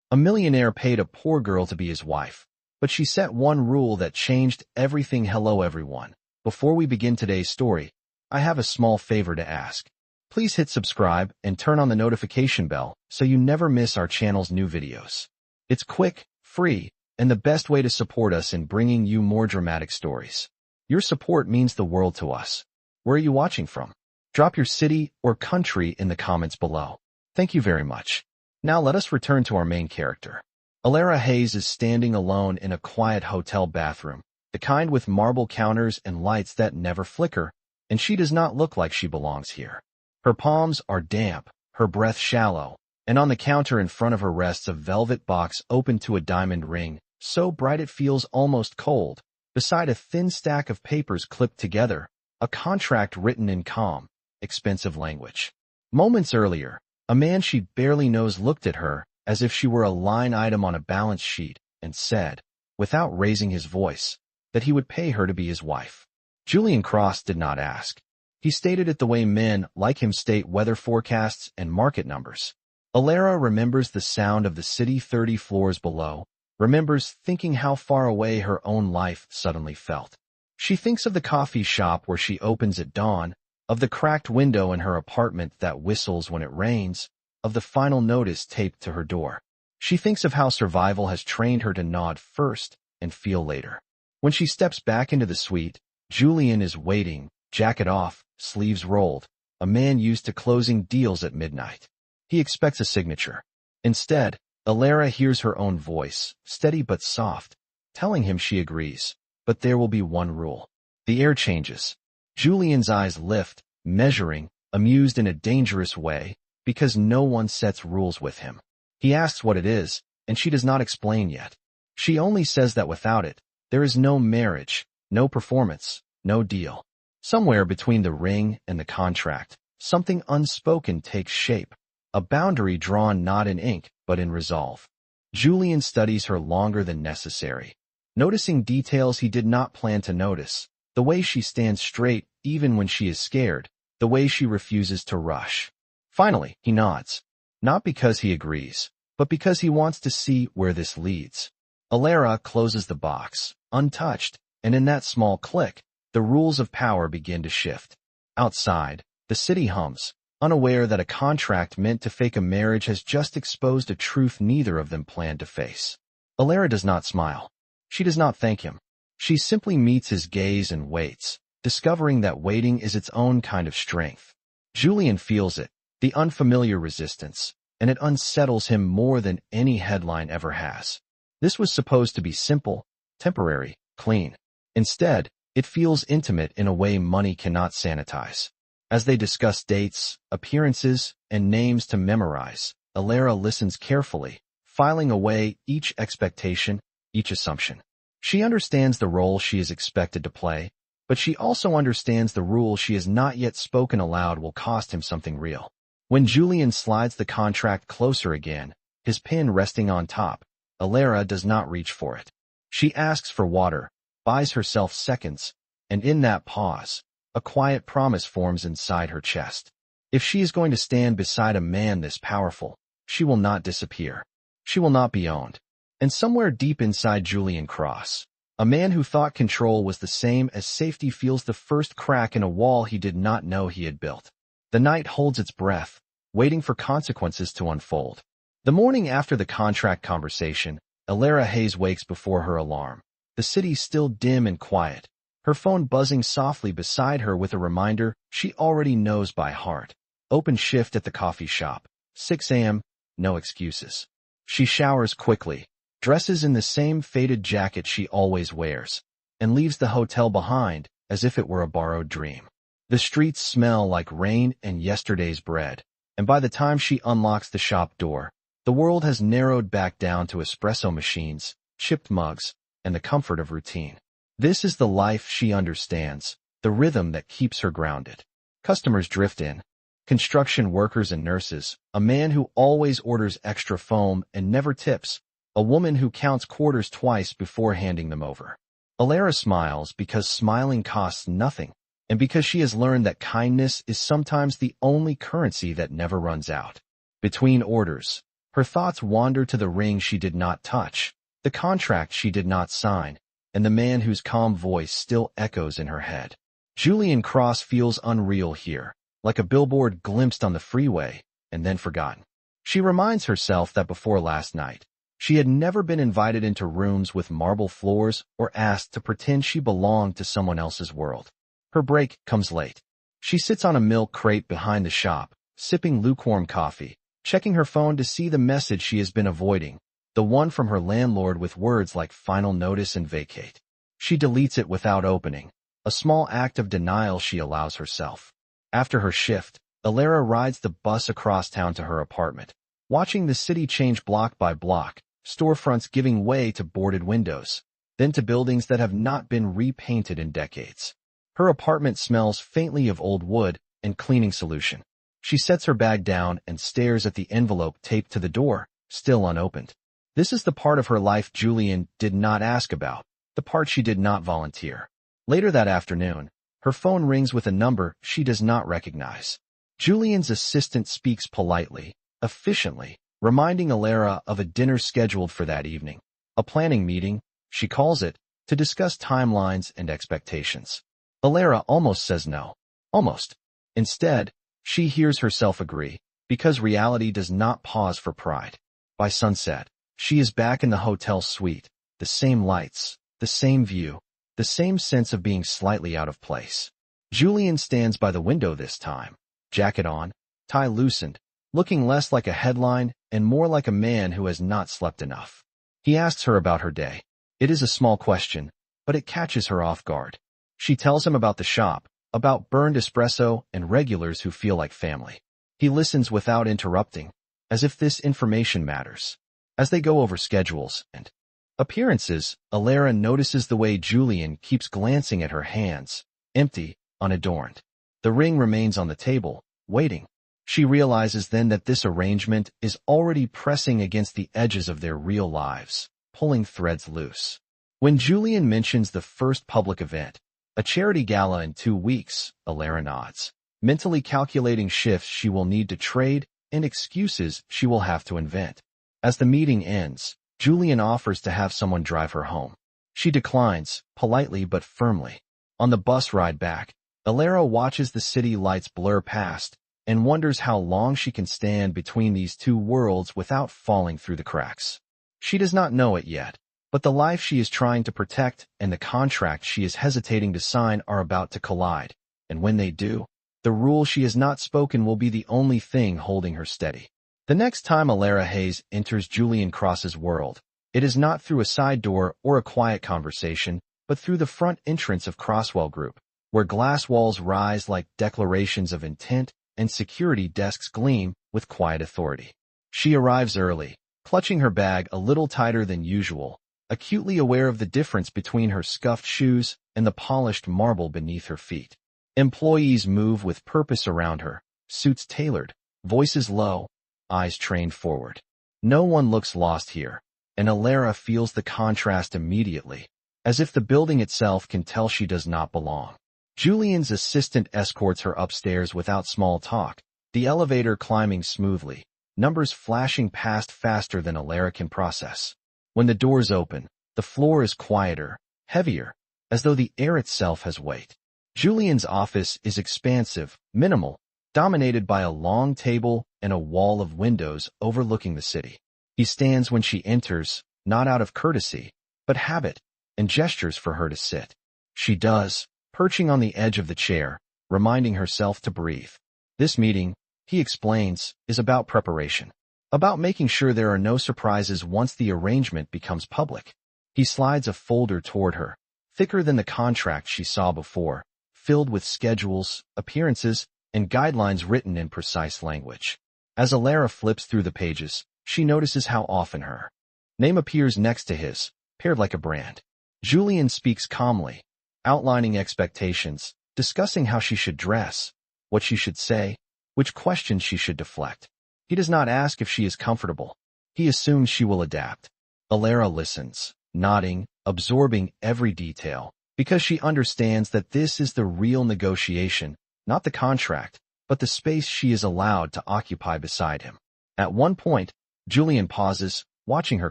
A millionaire paid a poor girl to be his wife, but she set one rule that changed everything. Hello everyone. Before we begin today's story, I have a small favor to ask. Please hit subscribe and turn on the notification bell so you never miss our channel's new videos. It's quick, free, and the best way to support us in bringing you more dramatic stories. Your support means the world to us. Where are you watching from? Drop your city or country in the comments below. Thank you very much. Now let us return to our main character. Alara Hayes is standing alone in a quiet hotel bathroom, the kind with marble counters and lights that never flicker, and she does not look like she belongs here. Her palms are damp, her breath shallow, and on the counter in front of her rests a velvet box open to a diamond ring, so bright it feels almost cold, beside a thin stack of papers clipped together, a contract written in calm, expensive language. Moments earlier, a man she barely knows looked at her as if she were a line item on a balance sheet and said, without raising his voice, that he would pay her to be his wife. Julian Cross did not ask. He stated it the way men like him state weather forecasts and market numbers. Alara remembers the sound of the city 30 floors below, remembers thinking how far away her own life suddenly felt. She thinks of the coffee shop where she opens at dawn, of the cracked window in her apartment that whistles when it rains, of the final notice taped to her door. She thinks of how survival has trained her to nod first and feel later. When she steps back into the suite, Julian is waiting, jacket off, sleeves rolled, a man used to closing deals at midnight. He expects a signature. Instead, Alara hears her own voice, steady but soft, telling him she agrees. But there will be one rule. The air changes. Julian's eyes lift, measuring, amused in a dangerous way, because no one sets rules with him. He asks what it is, and she does not explain yet. She only says that without it, there is no marriage, no performance, no deal. Somewhere between the ring and the contract, something unspoken takes shape, a boundary drawn not in ink, but in resolve. Julian studies her longer than necessary, noticing details he did not plan to notice, the way she stands straight even when she is scared, the way she refuses to rush. Finally, he nods, not because he agrees, but because he wants to see where this leads. Alara closes the box, untouched, and in that small click, the rules of power begin to shift. Outside, the city hums, unaware that a contract meant to fake a marriage has just exposed a truth neither of them planned to face. Alara does not smile. She does not thank him. She simply meets his gaze and waits, discovering that waiting is its own kind of strength. Julian feels it, the unfamiliar resistance, and it unsettles him more than any headline ever has. This was supposed to be simple, temporary, clean. Instead, it feels intimate in a way money cannot sanitize. As they discuss dates, appearances, and names to memorize, Alara listens carefully, filing away each expectation, each assumption. She understands the role she is expected to play, but she also understands the rule she has not yet spoken aloud will cost him something real. When Julian slides the contract closer again, his pen resting on top, Alara does not reach for it. She asks for water, buys herself seconds, and in that pause, a quiet promise forms inside her chest. If she is going to stand beside a man this powerful, she will not disappear. She will not be owned. And somewhere deep inside Julian Cross, a man who thought control was the same as safety feels the first crack in a wall he did not know he had built. The night holds its breath, waiting for consequences to unfold. The morning after the contract conversation, Alara Hayes wakes before her alarm. The city still dim and quiet, her phone buzzing softly beside her with a reminder she already knows by heart. Open shift at the coffee shop. 6 a.m., no excuses. She showers quickly, dresses in the same faded jacket she always wears, and leaves the hotel behind as if it were a borrowed dream. The streets smell like rain and yesterday's bread, and by the time she unlocks the shop door, the world has narrowed back down to espresso machines, chipped mugs, and the comfort of routine. This is the life she understands, the rhythm that keeps her grounded. Customers drift in. Construction workers and nurses, a man who always orders extra foam and never tips, a woman who counts quarters twice before handing them over. Alara smiles because smiling costs nothing, and because she has learned that kindness is sometimes the only currency that never runs out. Between orders, Her thoughts wander to the ring she did not touch, the contract she did not sign, and the man whose calm voice still echoes in her head. Julian Cross feels unreal here, like a billboard glimpsed on the freeway, and then forgotten. She reminds herself that before last night, she had never been invited into rooms with marble floors or asked to pretend she belonged to someone else's world. Her break comes late. She sits on a milk crate behind the shop, sipping lukewarm coffee, checking her phone to see the message she has been avoiding, the one from her landlord with words like final notice and vacate. She deletes it without opening, a small act of denial she allows herself. After her shift, Alara rides the bus across town to her apartment, watching the city change block by block, storefronts giving way to boarded windows, then to buildings that have not been repainted in decades. Her apartment smells faintly of old wood and cleaning solution. She sets her bag down and stares at the envelope taped to the door, still unopened. This is the part of her life Julian did not ask about, the part she did not volunteer. Later that afternoon, her phone rings with a number she does not recognize. Julian's assistant speaks politely, efficiently, reminding Alara of a dinner scheduled for that evening. A planning meeting, she calls it, to discuss timelines and expectations. Alara almost says no. Almost. Instead, she hears herself agree, because reality does not pause for pride. By sunset, she is back in the hotel suite, the same lights, the same view, the same sense of being slightly out of place. Julian stands by the window this time, jacket on, tie loosened, looking less like a headline and more like a man who has not slept enough. He asks her about her day. It is a small question, but it catches her off guard. She tells him about the shop, about burned espresso and regulars who feel like family. He listens without interrupting, as if this information matters. As they go over schedules and appearances, Alara notices the way Julian keeps glancing at her hands, empty, unadorned. The ring remains on the table, waiting. She realizes then that this arrangement is already pressing against the edges of their real lives, pulling threads loose. When Julian mentions the first public event, a charity gala in 2 weeks, Alara nods, mentally calculating shifts she will need to trade and excuses she will have to invent. As the meeting ends, Julian offers to have someone drive her home. She declines, politely but firmly. On the bus ride back, Alara watches the city lights blur past and wonders how long she can stand between these two worlds without falling through the cracks. She does not know it yet, but the life she is trying to protect and the contract she is hesitating to sign are about to collide, and when they do, the rule she has not spoken will be the only thing holding her steady. The next time Alara Hayes enters Julian Cross's world, it is not through a side door or a quiet conversation, but through the front entrance of Crosswell Group, where glass walls rise like declarations of intent and security desks gleam with quiet authority. She arrives early, clutching her bag a little tighter than usual, acutely aware of the difference between her scuffed shoes and the polished marble beneath her feet. Employees move with purpose around her, suits tailored, voices low, eyes trained forward. No one looks lost here, and Alara feels the contrast immediately, as if the building itself can tell she does not belong. Julian's assistant escorts her upstairs without small talk, the elevator climbing smoothly, numbers flashing past faster than Alara can process. When the doors open, the floor is quieter, heavier, as though the air itself has weight. Julian's office is expansive, minimal, dominated by a long table and a wall of windows overlooking the city. He stands when she enters, not out of courtesy, but habit, and gestures for her to sit. She does, perching on the edge of the chair, reminding herself to breathe. This meeting, he explains, is about preparation, about making sure there are no surprises once the arrangement becomes public. He slides a folder toward her, thicker than the contract she saw before, filled with schedules, appearances, and guidelines written in precise language. As Alara flips through the pages, she notices how often her name appears next to his, paired like a brand. Julian speaks calmly, outlining expectations, discussing how she should dress, what she should say, which questions she should deflect. He does not ask if she is comfortable. He assumes she will adapt. Alara listens, nodding, absorbing every detail, because she understands that this is the real negotiation, not the contract, but the space she is allowed to occupy beside him. At one point, Julian pauses, watching her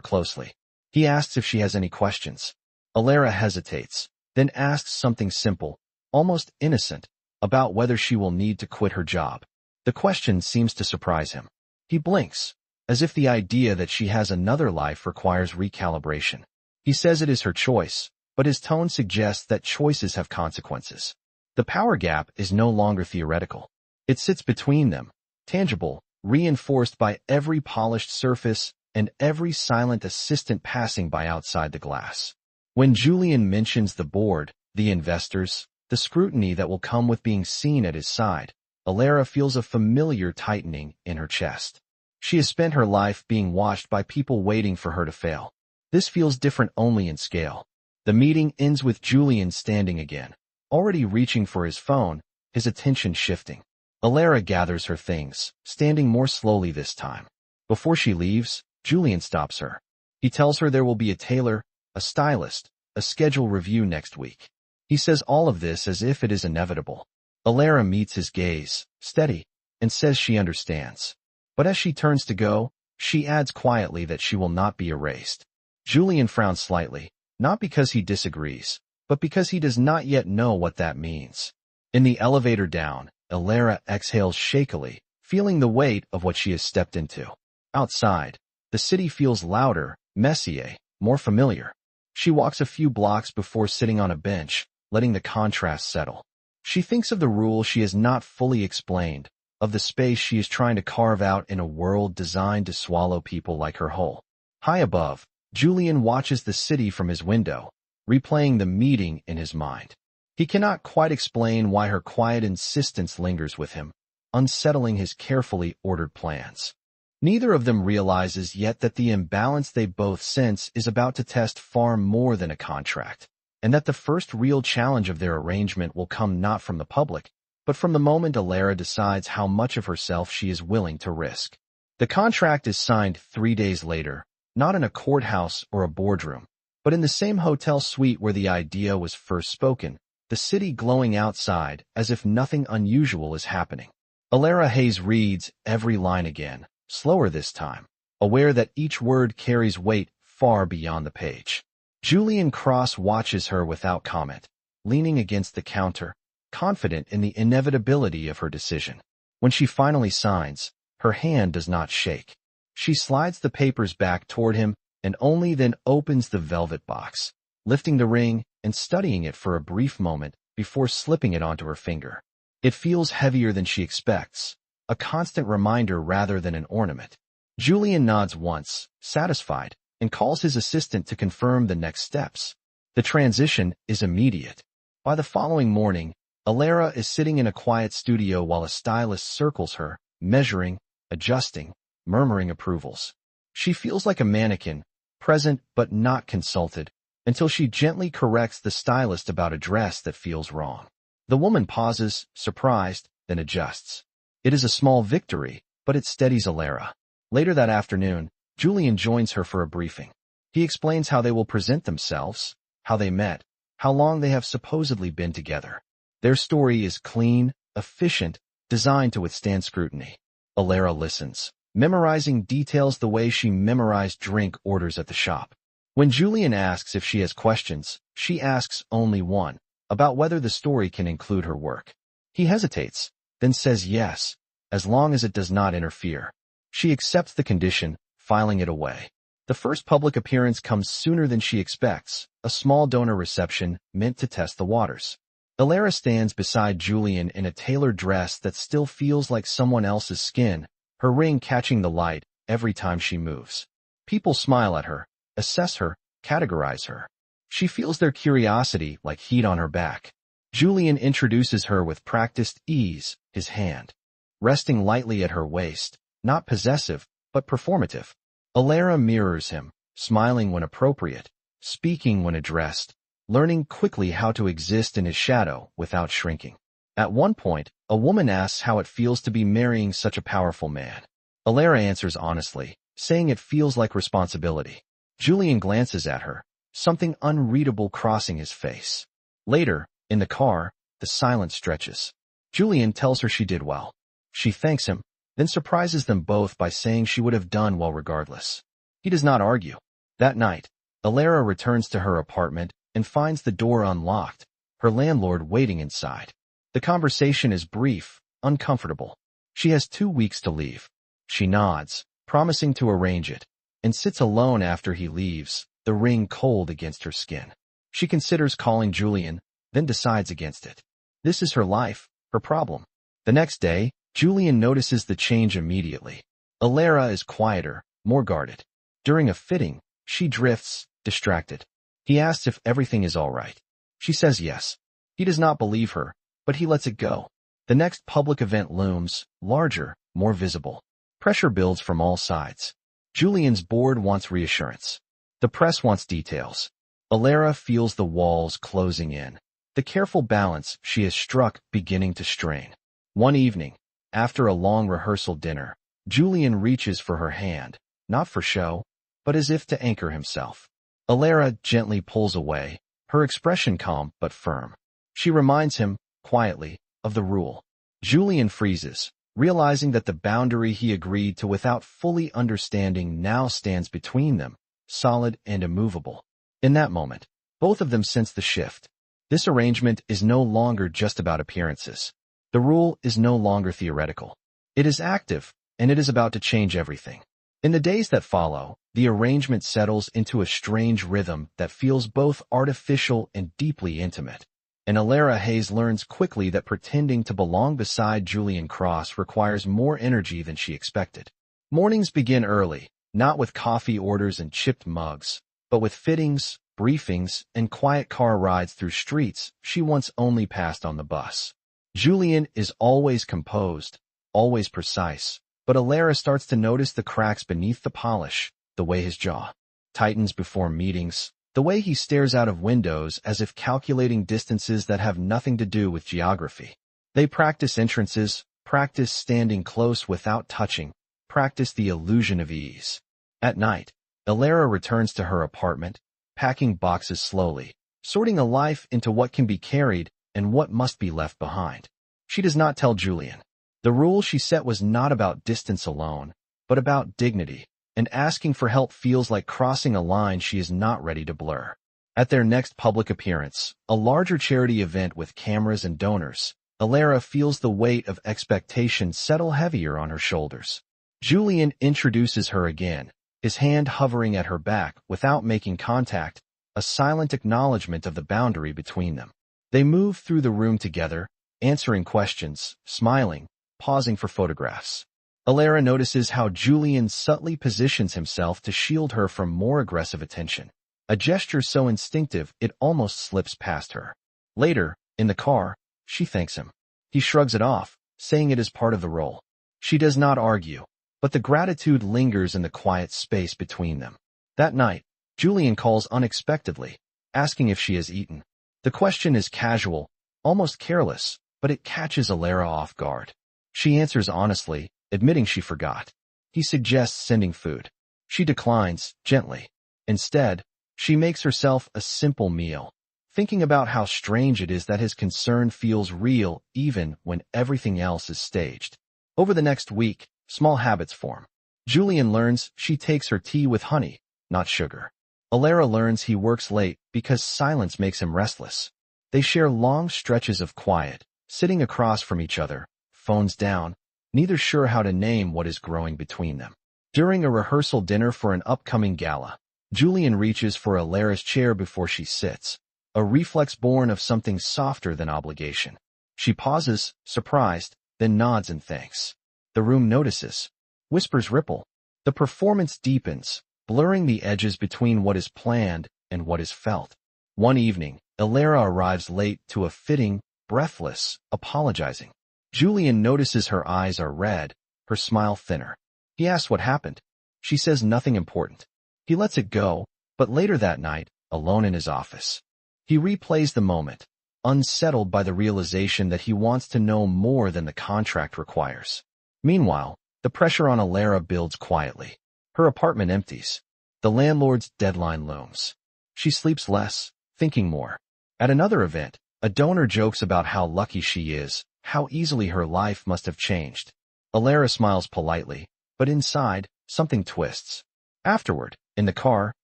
closely. He asks if she has any questions. Alara hesitates, then asks something simple, almost innocent, about whether she will need to quit her job. The question seems to surprise him. He blinks, as if the idea that she has another life requires recalibration. He says it is her choice, but his tone suggests that choices have consequences. The power gap is no longer theoretical. It sits between them, tangible, reinforced by every polished surface and every silent assistant passing by outside the glass. When Julian mentions the board, the investors, the scrutiny that will come with being seen at his side, Alara feels a familiar tightening in her chest. She has spent her life being watched by people waiting for her to fail. This feels different only in scale. The meeting ends with Julian standing again, already reaching for his phone, his attention shifting. Alara gathers her things, standing more slowly this time. Before she leaves, Julian stops her. He tells her there will be a tailor, a stylist, a schedule review next week. He says all of this as if it is inevitable. Alara meets his gaze, steady, and says she understands. But as she turns to go, she adds quietly that she will not be erased. Julian frowns slightly, not because he disagrees, but because he does not yet know what that means. In the elevator down, Alara exhales shakily, feeling the weight of what she has stepped into. Outside, the city feels louder, messier, more familiar. She walks a few blocks before sitting on a bench, letting the contrast settle. She thinks of the rule she has not fully explained, of the space she is trying to carve out in a world designed to swallow people like her whole. High above, Julian watches the city from his window, replaying the meeting in his mind. He cannot quite explain why her quiet insistence lingers with him, unsettling his carefully ordered plans. Neither of them realizes yet that the imbalance they both sense is about to test far more than a contract, and that the first real challenge of their arrangement will come not from the public, but from the moment Alara decides how much of herself she is willing to risk. The contract is signed 3 days later, not in a courthouse or a boardroom, but in the same hotel suite where the idea was first spoken, the city glowing outside as if nothing unusual is happening. Alara Hayes reads every line again, slower this time, aware that each word carries weight far beyond the page. Julian Cross watches her without comment, leaning against the counter, confident in the inevitability of her decision. When she finally signs, her hand does not shake. She slides the papers back toward him and only then opens the velvet box, lifting the ring and studying it for a brief moment before slipping it onto her finger. It feels heavier than she expects, a constant reminder rather than an ornament. Julian nods once, satisfied, and calls his assistant to confirm the next steps. The transition is immediate. By the following morning, Alara is sitting in a quiet studio while a stylist circles her, measuring, adjusting, murmuring approvals. She feels like a mannequin, present but not consulted, until she gently corrects the stylist about a dress that feels wrong. The woman pauses, surprised, then adjusts. It is a small victory, but it steadies Alara. Later that afternoon, Julian joins her for a briefing. He explains how they will present themselves, how they met, how long they have supposedly been together. Their story is clean, efficient, designed to withstand scrutiny. Alara listens, memorizing details the way she memorized drink orders at the shop. When Julian asks if she has questions, she asks only one, about whether the story can include her work. He hesitates, then says yes, as long as it does not interfere. She accepts the condition, filing it away. The first public appearance comes sooner than she expects, a small donor reception meant to test the waters. Alara stands beside Julian in a tailored dress that still feels like someone else's skin, her ring catching the light every time she moves. People smile at her, assess her, categorize her. She feels their curiosity like heat on her back. Julian introduces her with practiced ease, his hand resting lightly at her waist, not possessive, but performative. Alara mirrors him, smiling when appropriate, speaking when addressed, learning quickly how to exist in his shadow without shrinking. At one point, a woman asks how it feels to be marrying such a powerful man. Alara answers honestly, saying it feels like responsibility. Julian glances at her, something unreadable crossing his face. Later, in the car, the silence stretches. Julian tells her she did well. She thanks him, then surprises them both by saying she would have done well regardless. He does not argue. That night, Alara returns to her apartment and finds the door unlocked, her landlord waiting inside. The conversation is brief, uncomfortable. She has 2 weeks to leave. She nods, promising to arrange it, and sits alone after he leaves, the ring cold against her skin. She considers calling Julian, then decides against it. This is her life, her problem. The next day, Julian notices the change immediately. Alara is quieter, more guarded. During a fitting, she drifts, distracted. He asks if everything is all right. She says yes. He does not believe her, but he lets it go. The next public event looms, larger, more visible. Pressure builds from all sides. Julian's board wants reassurance. The press wants details. Alara feels the walls closing in. The careful balance she has struck beginning to strain. One evening, after a long rehearsal dinner, Julian reaches for her hand, not for show, but as if to anchor himself. Alara gently pulls away, her expression calm but firm. She reminds him, quietly, of the rule. Julian freezes, realizing that the boundary he agreed to without fully understanding now stands between them, solid and immovable. In that moment, both of them sense the shift. This arrangement is no longer just about appearances. The rule is no longer theoretical. It is active, and it is about to change everything. In the days that follow, the arrangement settles into a strange rhythm that feels both artificial and deeply intimate. And Alara Hayes learns quickly that pretending to belong beside Julian Cross requires more energy than she expected. Mornings begin early, not with coffee orders and chipped mugs, but with fittings, briefings, and quiet car rides through streets she once only passed on the bus. Julian is always composed, always precise, but Alara starts to notice the cracks beneath the polish, the way his jaw tightens before meetings, the way he stares out of windows as if calculating distances that have nothing to do with geography. They practice entrances, practice standing close without touching, practice the illusion of ease. At night, Alara returns to her apartment, packing boxes slowly, sorting a life into what can be carried and what must be left behind. She does not tell Julian. The rule she set was not about distance alone, but about dignity, and asking for help feels like crossing a line she is not ready to blur. At their next public appearance, a larger charity event with cameras and donors, Alara feels the weight of expectation settle heavier on her shoulders. Julian introduces her again, his hand hovering at her back without making contact, a silent acknowledgement of the boundary between them. They move through the room together, answering questions, smiling, pausing for photographs. Alara notices how Julian subtly positions himself to shield her from more aggressive attention, a gesture so instinctive it almost slips past her. Later, in the car, she thanks him. He shrugs it off, saying it is part of the role. She does not argue, but the gratitude lingers in the quiet space between them. That night, Julian calls unexpectedly, asking if she has eaten. The question is casual, almost careless, but it catches Alara off guard. She answers honestly, admitting she forgot. He suggests sending food. She declines, gently. Instead, she makes herself a simple meal, thinking about how strange it is that his concern feels real even when everything else is staged. Over the next week, small habits form. Julian learns she takes her tea with honey, not sugar. Alara learns he works late because silence makes him restless. They share long stretches of quiet, sitting across from each other, phones down, neither sure how to name what is growing between them. During a rehearsal dinner for an upcoming gala, Julian reaches for Alara's chair before she sits, a reflex born of something softer than obligation. She pauses, surprised, then nods in thanks. The room notices. Whispers ripple. The performance deepens, blurring the edges between what is planned and what is felt. One evening, Alara arrives late to a fitting, breathless, apologizing. Julian notices her eyes are red, her smile thinner. He asks what happened. She says nothing important. He lets it go, but later that night, alone in his office, he replays the moment, unsettled by the realization that he wants to know more than the contract requires. Meanwhile, the pressure on Alara builds quietly. Her apartment empties. The landlord's deadline looms. She sleeps less, thinking more. At another event, a donor jokes about how lucky she is, how easily her life must have changed. Alara smiles politely, but inside, something twists. Afterward, in the car,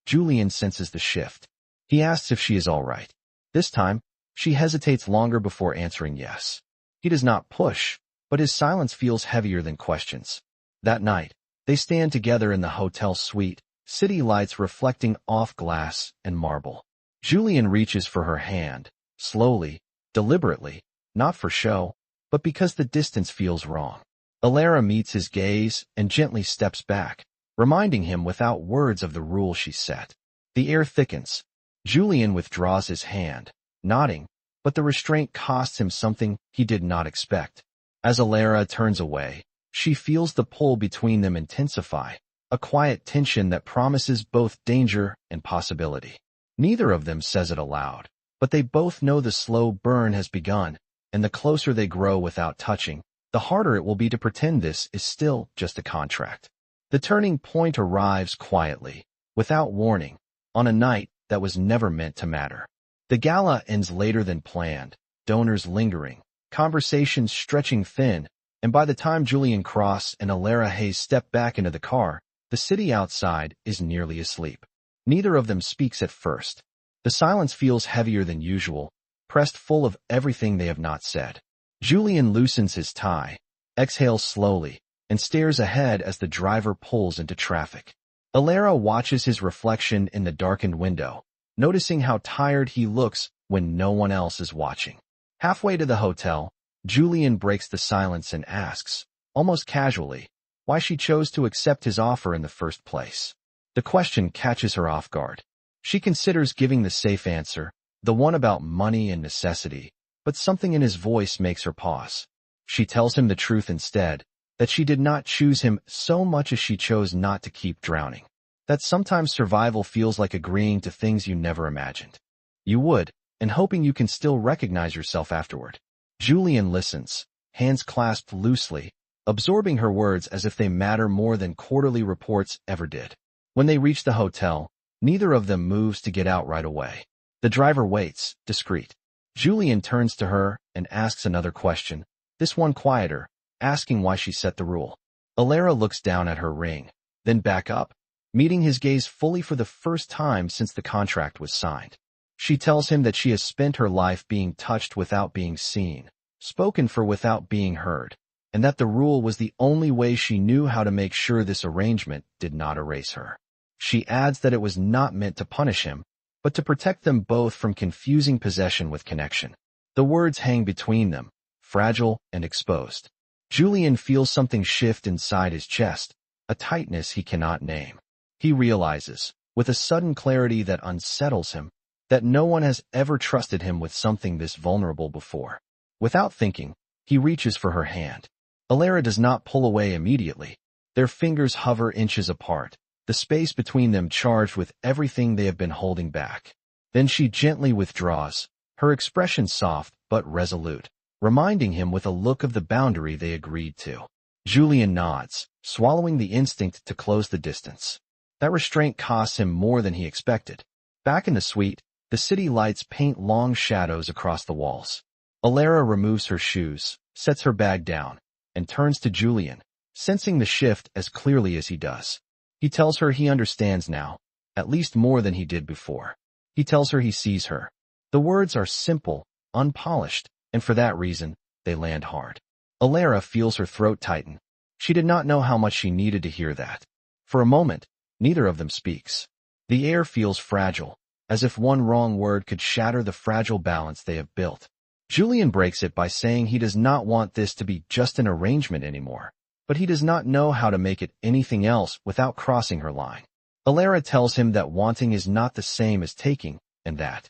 Julian senses the shift. He asks if she is all right. This time, she hesitates longer before answering yes. He does not push, but his silence feels heavier than questions. That night, they stand together in the hotel suite, city lights reflecting off glass and marble. Julian reaches for her hand, slowly, deliberately, not for show, but because the distance feels wrong. Alara meets his gaze and gently steps back, reminding him without words of the rule she set. The air thickens. Julian withdraws his hand, nodding, but the restraint costs him something he did not expect. As Alara turns away, she feels the pull between them intensify, a quiet tension that promises both danger and possibility. Neither of them says it aloud, but they both know the slow burn has begun, and the closer they grow without touching, the harder it will be to pretend this is still just a contract. The turning point arrives quietly, without warning, on a night that was never meant to matter. The gala ends later than planned, donors lingering, conversations stretching thin, and by the time Julian Cross and Alara Hayes step back into the car, the city outside is nearly asleep. Neither of them speaks at first. The silence feels heavier than usual, pressed full of everything they have not said. Julian loosens his tie, exhales slowly, and stares ahead as the driver pulls into traffic. Alara watches his reflection in the darkened window, noticing how tired he looks when no one else is watching. Halfway to the hotel, Julian breaks the silence and asks, almost casually, why she chose to accept his offer in the first place. The question catches her off guard. She considers giving the safe answer, the one about money and necessity, but something in his voice makes her pause. She tells him the truth instead, that she did not choose him so much as she chose not to keep drowning. That sometimes survival feels like agreeing to things you never imagined you would, and hoping you can still recognize yourself afterward. Julian listens, hands clasped loosely, absorbing her words as if they matter more than quarterly reports ever did. When they reach the hotel, neither of them moves to get out right away. The driver waits, discreet. Julian turns to her and asks another question, this one quieter, asking why she set the rule. Alara looks down at her ring, then back up, meeting his gaze fully for the first time since the contract was signed. She tells him that she has spent her life being touched without being seen, spoken for without being heard, and that the rule was the only way she knew how to make sure this arrangement did not erase her. She adds that it was not meant to punish him, but to protect them both from confusing possession with connection. The words hang between them, fragile and exposed. Julian feels something shift inside his chest, a tightness he cannot name. He realizes, with a sudden clarity that unsettles him, that no one has ever trusted him with something this vulnerable before. Without thinking, he reaches for her hand. Alara does not pull away immediately. Their fingers hover inches apart, the space between them charged with everything they have been holding back. Then she gently withdraws, her expression soft but resolute, reminding him with a look of the boundary they agreed to. Julian nods, swallowing the instinct to close the distance. That restraint costs him more than he expected. Back in the suite, the city lights paint long shadows across the walls. Alara removes her shoes, sets her bag down, and turns to Julian, sensing the shift as clearly as he does. He tells her he understands now, at least more than he did before. He tells her he sees her. The words are simple, unpolished, and for that reason, they land hard. Alara feels her throat tighten. She did not know how much she needed to hear that. For a moment, neither of them speaks. The air feels fragile, as if one wrong word could shatter the fragile balance they have built. Julian breaks it by saying he does not want this to be just an arrangement anymore, but he does not know how to make it anything else without crossing her line. Alara tells him that wanting is not the same as taking, and that,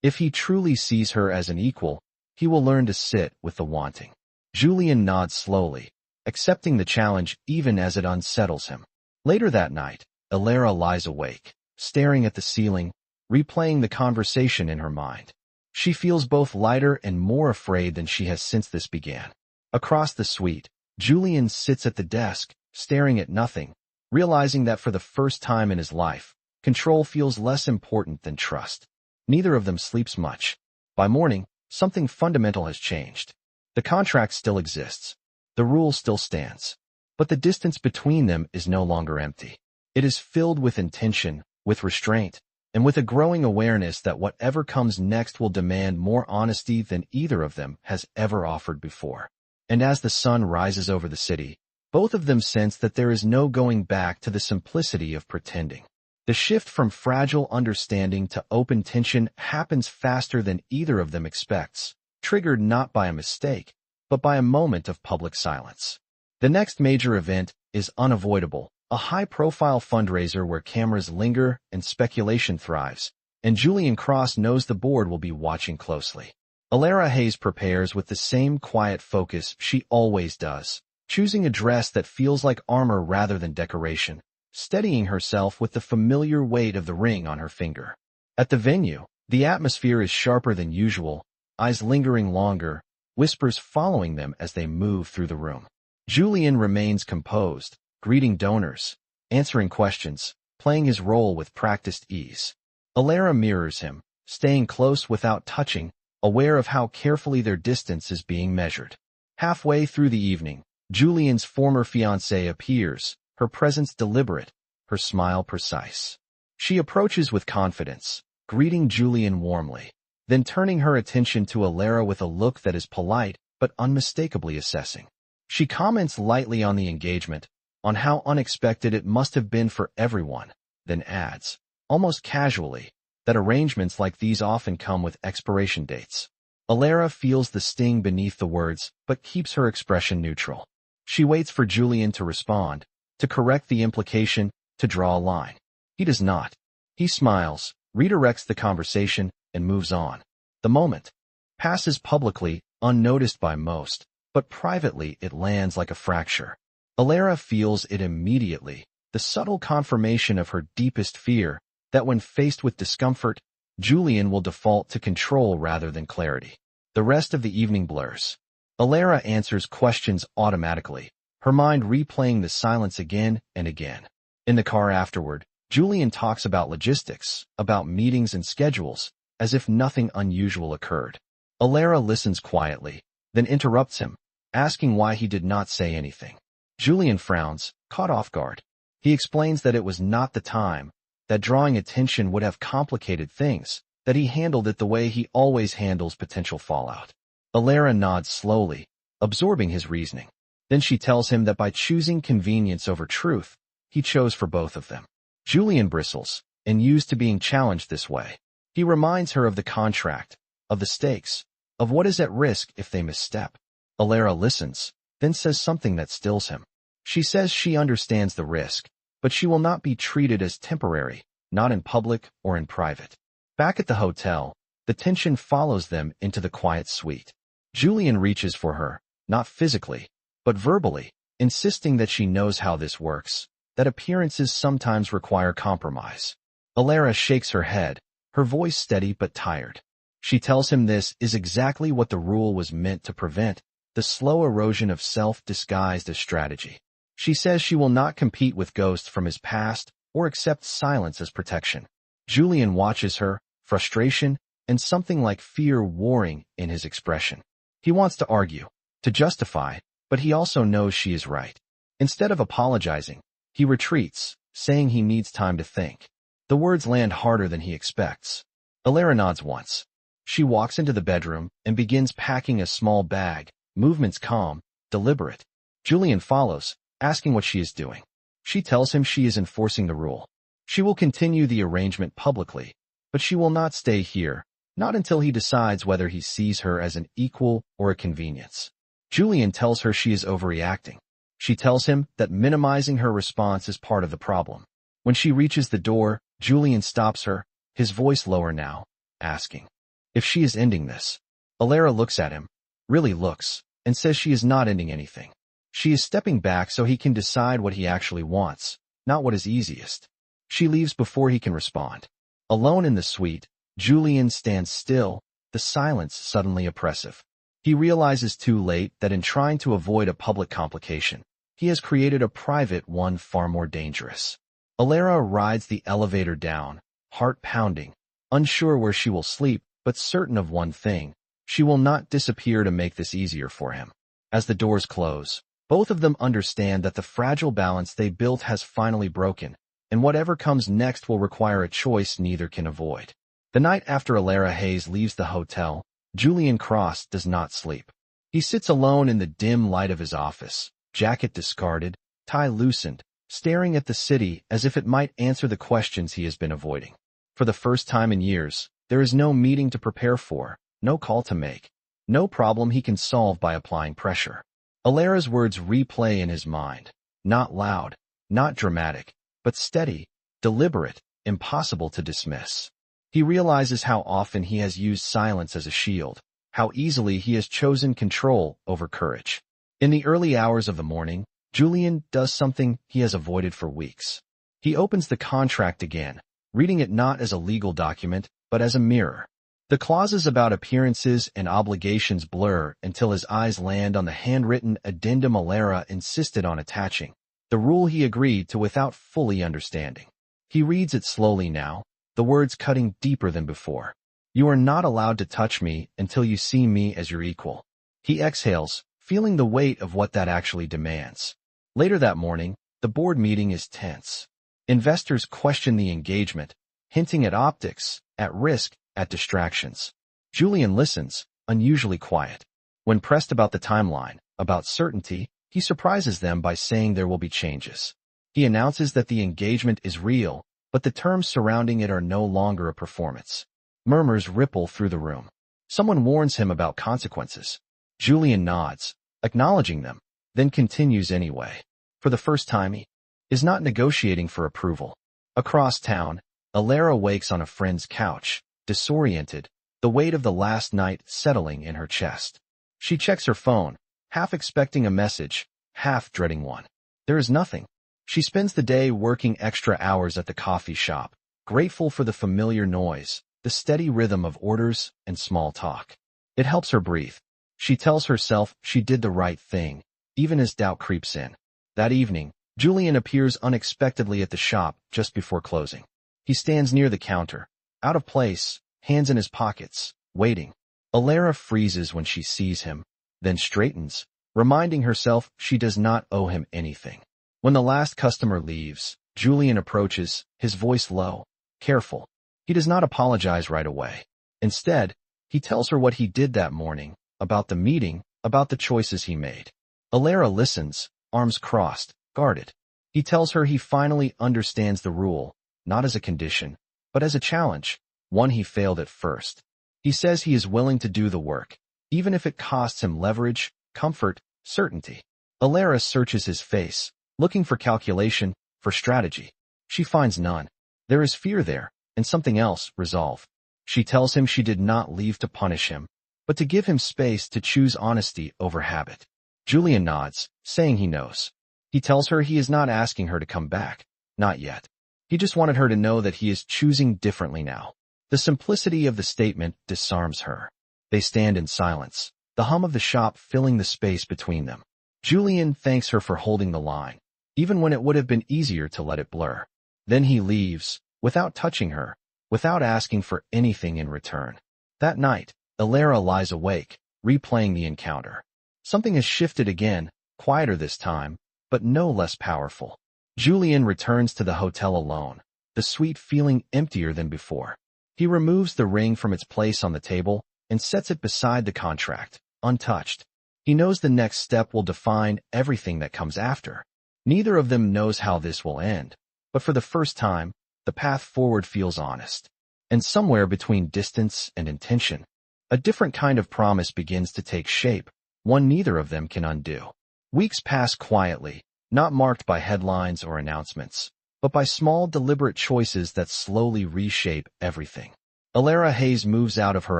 if he truly sees her as an equal, he will learn to sit with the wanting. Julian nods slowly, accepting the challenge even as it unsettles him. Later that night, Alara lies awake, staring at the ceiling, replaying the conversation in her mind. She feels both lighter and more afraid than she has since this began. Across the suite, Julian sits at the desk, staring at nothing, realizing that for the first time in his life, control feels less important than trust. Neither of them sleeps much. By morning, something fundamental has changed. The contract still exists, The rule still stands. But the distance between them is no longer empty. It is filled with intention, with restraint, and with a growing awareness that whatever comes next will demand more honesty than either of them has ever offered before. And as the sun rises over the city, both of them sense that there is no going back to the simplicity of pretending. The shift from fragile understanding to open tension happens faster than either of them expects, triggered not by a mistake, but by a moment of public silence. The next major event is unavoidable, a high-profile fundraiser where cameras linger and speculation thrives, and Julian Cross knows the board will be watching closely. Alara Hayes prepares with the same quiet focus she always does, choosing a dress that feels like armor rather than decoration, steadying herself with the familiar weight of the ring on her finger. At the venue, the atmosphere is sharper than usual, eyes lingering longer, whispers following them as they move through the room. Julian remains composed, greeting donors, answering questions, playing his role with practiced ease. Alara mirrors him, staying close without touching, aware of how carefully their distance is being measured. Halfway through the evening, Julian's former fiancée appears, her presence deliberate, her smile precise. She approaches with confidence, greeting Julian warmly, then turning her attention to Alara with a look that is polite but unmistakably assessing. She comments lightly on the engagement, on how unexpected it must have been for everyone, then adds, almost casually, that arrangements like these often come with expiration dates. Alara feels the sting beneath the words, but keeps her expression neutral. She waits for Julian to respond, to correct the implication, to draw a line. He does not. He smiles, redirects the conversation, and moves on. The moment passes publicly, unnoticed by most, but privately it lands like a fracture. Alara feels it immediately, the subtle confirmation of her deepest fear, that when faced with discomfort, Julian will default to control rather than clarity. The rest of the evening blurs. Alara answers questions automatically, her mind replaying the silence again and again. In the car afterward, Julian talks about logistics, about meetings and schedules, as if nothing unusual occurred. Alara listens quietly, then interrupts him, asking why he did not say anything. Julian frowns, caught off guard. He explains that it was not the time, that drawing attention would have complicated things, that he handled it the way he always handles potential fallout. Alara nods slowly, absorbing his reasoning. Then she tells him that by choosing convenience over truth, he chose for both of them. Julian bristles, and used to being challenged this way. He reminds her of the contract, of the stakes, of what is at risk if they misstep. Alara listens, then says something that stills him. She says she understands the risk, but she will not be treated as temporary, not in public or in private. Back at the hotel, the tension follows them into the quiet suite. Julian reaches for her, not physically, but verbally, insisting that she knows how this works, that appearances sometimes require compromise. Alara shakes her head, her voice steady but tired. She tells him this is exactly what the rule was meant to prevent, the slow erosion of self disguised as strategy. She says she will not compete with ghosts from his past or accept silence as protection. Julian watches her, frustration and something like fear warring in his expression. He wants to argue, to justify, but he also knows she is right. Instead of apologizing, he retreats, saying he needs time to think. The words land harder than he expects. Alara nods once. She walks into the bedroom and begins packing a small bag, movements calm, deliberate. Julian follows, asking what she is doing. She tells him she is enforcing the rule. She will continue the arrangement publicly, but she will not stay here, not until he decides whether he sees her as an equal or a convenience. Julian tells her she is overreacting. She tells him that minimizing her response is part of the problem. When she reaches the door, Julian stops her, his voice lower now, asking if she is ending this. Alara looks at him, really looks, and says she is not ending anything. She is stepping back so he can decide what he actually wants, not what is easiest. She leaves before he can respond. Alone in the suite, Julian stands still, the silence suddenly oppressive. He realizes too late that in trying to avoid a public complication, he has created a private one far more dangerous. Alara rides the elevator down, heart pounding, unsure where she will sleep, but certain of one thing, she will not disappear to make this easier for him. As the doors close, both of them understand that the fragile balance they built has finally broken, and whatever comes next will require a choice neither can avoid. The night after Alara Hayes leaves the hotel, Julian Cross does not sleep. He sits alone in the dim light of his office, jacket discarded, tie loosened, staring at the city as if it might answer the questions he has been avoiding. For the first time in years, there is no meeting to prepare for, no call to make, no problem he can solve by applying pressure. Alara's words replay in his mind, not loud, not dramatic, but steady, deliberate, impossible to dismiss. He realizes how often he has used silence as a shield, how easily he has chosen control over courage. In the early hours of the morning, Julian does something he has avoided for weeks. He opens the contract again, reading it not as a legal document, but as a mirror. The clauses about appearances and obligations blur until his eyes land on the handwritten addendum Alara insisted on attaching, the rule he agreed to without fully understanding. He reads it slowly now, the words cutting deeper than before. You are not allowed to touch me until you see me as your equal. He exhales, feeling the weight of what that actually demands. Later that morning, the board meeting is tense. Investors question the engagement, hinting at optics, at risk, at distractions. Julian listens, unusually quiet. When pressed about the timeline, about certainty, he surprises them by saying there will be changes. He announces that the engagement is real, but the terms surrounding it are no longer a performance. Murmurs ripple through the room. Someone warns him about consequences. Julian nods, acknowledging them, then continues anyway. For the first time, he is not negotiating for approval. Across town, Alara wakes on a friend's couch, disoriented, the weight of the last night settling in her chest. She checks her phone, half expecting a message, half dreading one. There is nothing. She spends the day working extra hours at the coffee shop, grateful for the familiar noise, the steady rhythm of orders and small talk. It helps her breathe. She tells herself she did the right thing, even as doubt creeps in. That evening, Julian appears unexpectedly at the shop just before closing. He stands near the counter, out of place, hands in his pockets, waiting. Alara freezes when she sees him, then straightens, reminding herself she does not owe him anything. When the last customer leaves, Julian approaches, his voice low, careful. He does not apologize right away. Instead, he tells her what he did that morning, about the meeting, about the choices he made. Alara listens, arms crossed, guarded. He tells her he finally understands the rule, not as a condition, but as a challenge, one he failed at first. He says he is willing to do the work, even if it costs him leverage, comfort, certainty. Alara searches his face, looking for calculation, for strategy. She finds none. There is fear there, and something else, resolve. She tells him she did not leave to punish him, but to give him space to choose honesty over habit. Julian nods, saying he knows. He tells her he is not asking her to come back, not yet. He just wanted her to know that he is choosing differently now. The simplicity of the statement disarms her. They stand in silence, the hum of the shop filling the space between them. Julian thanks her for holding the line, even when it would have been easier to let it blur. Then he leaves, without touching her, without asking for anything in return. That night, Alara lies awake, replaying the encounter. Something has shifted again, quieter this time, but no less powerful. Julian returns to the hotel alone, the suite feeling emptier than before. He removes the ring from its place on the table and sets it beside the contract, untouched. He knows the next step will define everything that comes after. Neither of them knows how this will end, but for the first time, the path forward feels honest. And somewhere between distance and intention, a different kind of promise begins to take shape, one neither of them can undo. Weeks pass quietly, not marked by headlines or announcements, but by small deliberate choices that slowly reshape everything. Alara Hayes moves out of her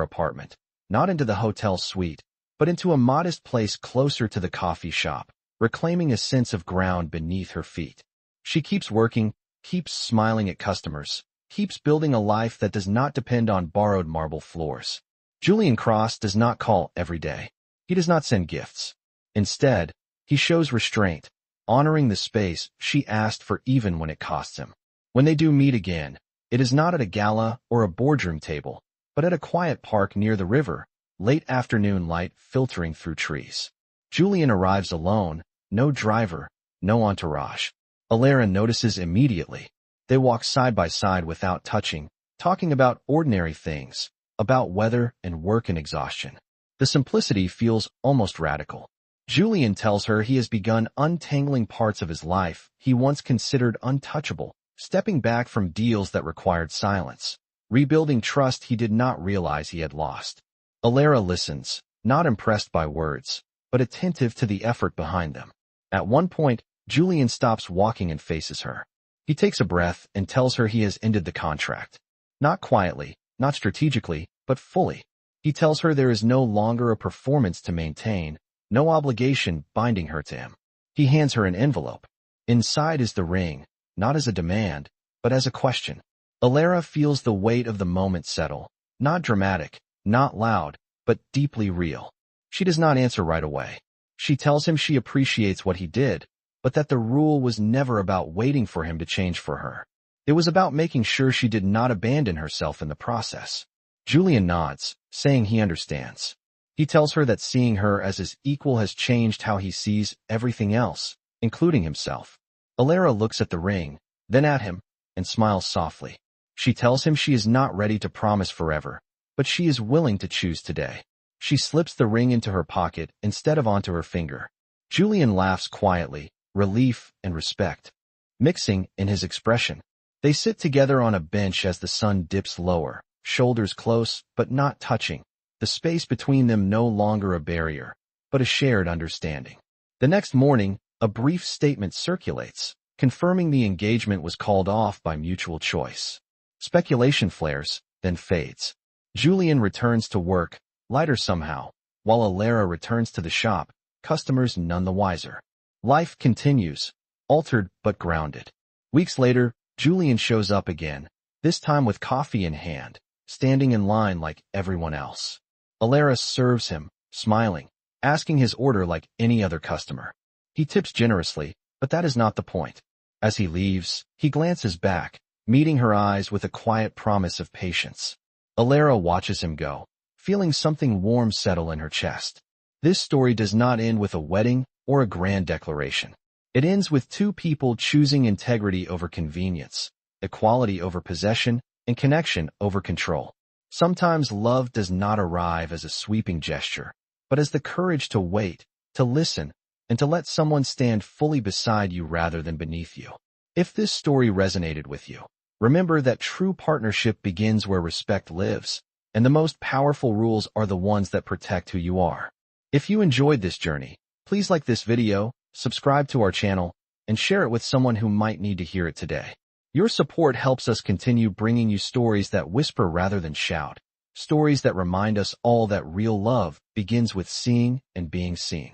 apartment, not into the hotel suite, but into a modest place closer to the coffee shop, reclaiming a sense of ground beneath her feet. She keeps working, keeps smiling at customers, keeps building a life that does not depend on borrowed marble floors. Julian Cross does not call every day. He does not send gifts. Instead, he shows restraint, honoring the space she asked for even when it costs him. When they do meet again, it is not at a gala or a boardroom table, but at a quiet park near the river, late afternoon light filtering through trees. Julian arrives alone, no driver, no entourage. Alara notices immediately. They walk side by side without touching, talking about ordinary things, about weather and work and exhaustion. The simplicity feels almost radical. Julian tells her he has begun untangling parts of his life he once considered untouchable, stepping back from deals that required silence, rebuilding trust he did not realize he had lost. Alara listens, not impressed by words, but attentive to the effort behind them. At one point, Julian stops walking and faces her. He takes a breath and tells her he has ended the contract. Not quietly, not strategically, but fully. He tells her there is no longer a performance to maintain, no obligation binding her to him. He hands her an envelope. Inside is the ring, not as a demand, but as a question. Alara feels the weight of the moment settle, not dramatic, not loud, but deeply real. She does not answer right away. She tells him she appreciates what he did, but that the rule was never about waiting for him to change for her. It was about making sure she did not abandon herself in the process. Julian nods, saying he understands. He tells her that seeing her as his equal has changed how he sees everything else, including himself. Alara looks at the ring, then at him, and smiles softly. She tells him she is not ready to promise forever, but she is willing to choose today. She slips the ring into her pocket instead of onto her finger. Julian laughs quietly, relief and respect mixing in his expression. They sit together on a bench as the sun dips lower, shoulders close but not touching, the space between them no longer a barrier, but a shared understanding. The next morning, a brief statement circulates, confirming the engagement was called off by mutual choice. Speculation flares, then fades. Julian returns to work, lighter somehow, while Alara returns to the shop, customers none the wiser. Life continues, altered but grounded. Weeks later, Julian shows up again, this time with coffee in hand, standing in line like everyone else. Alara serves him, smiling, asking his order like any other customer. He tips generously, but that is not the point. As he leaves, he glances back, meeting her eyes with a quiet promise of patience. Alara watches him go, feeling something warm settle in her chest. This story does not end with a wedding or a grand declaration. It ends with two people choosing integrity over convenience, equality over possession, and connection over control. Sometimes love does not arrive as a sweeping gesture, but as the courage to wait, to listen, and to let someone stand fully beside you rather than beneath you. If this story resonated with you, remember that true partnership begins where respect lives, and the most powerful rules are the ones that protect who you are. If you enjoyed this journey, please like this video, subscribe to our channel, and share it with someone who might need to hear it today. Your support helps us continue bringing you stories that whisper rather than shout, stories that remind us all that real love begins with seeing and being seen.